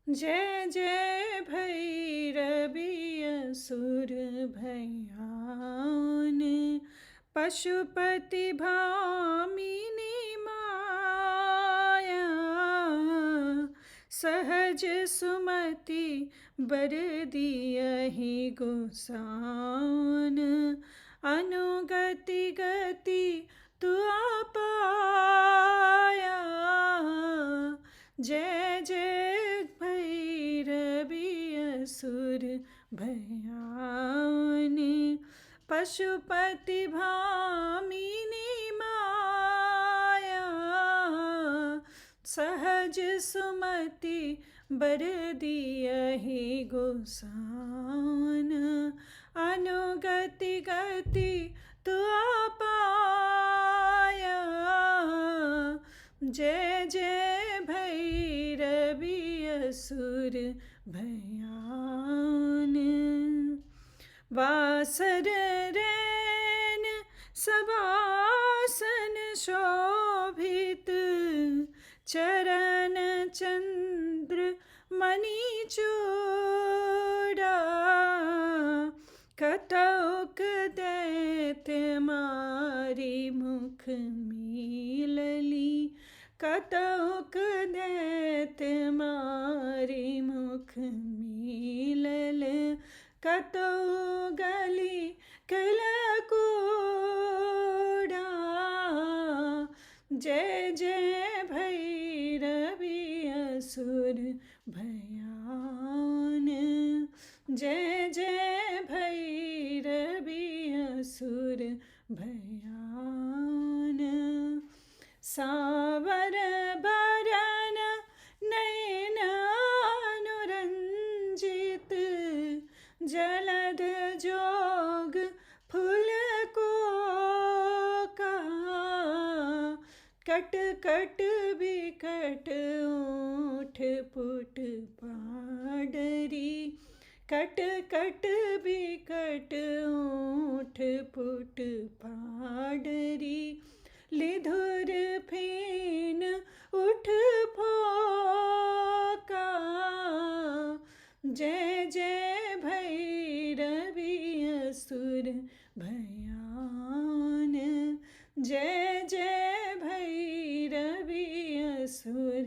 जय जय भैरवी असुर भयान, पशुपति भामिनी माया, सहज सुमति बर दियहि गोसाउन, अनुगति गति तुआ पाया। जय जय भैरवी असुर भयान, पशुपति भामिनी माया, सहज सुमति बर दियहि गोसाउन, अनुगति गति तुआ पाया। जय जय भैरवी असुर भयान, वासर रैन सवासन शोभित, चरण चंद्र मणि चूड़ा, कटौक दैत्य मारी मुख मीलली, कटौक दैत्य मारी मुख मीलल, कतौ गली कलकूड़ा। जय जय भैरवी असुर भयान, जय जय भैरवी असुर भयान। सावर बरन नयन अनुरंजित, जलद जोग फूल को का, कट कट बिकट ऊठ पुट पाडरी, कट कट बिकट ऊठ पुट पाडरी, लिधुर फेन उठ फोका। जय जय भैरवी असुर भयान, जय जय भैरवी असुर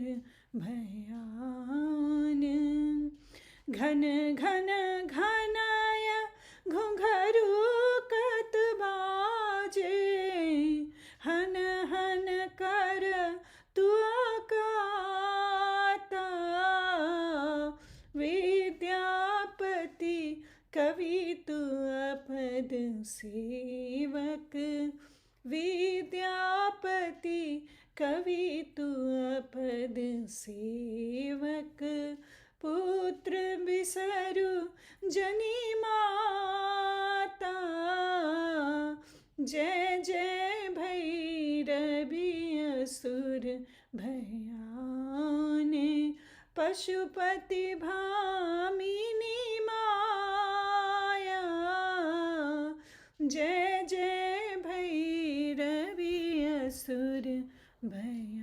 भयान। घन घन घनाय घुंघरू कत बाजे, हन हन कर तुआ काता, विद्यापति कवि तुअ पद सेवक, विद्यापति कवि तुअ पद सेवक, पुत्र बिसरु जनि माता। जय जय भैरवी असुर भयान, पशुपति भामिनी माया, जय जय भैरवी असुर भयान।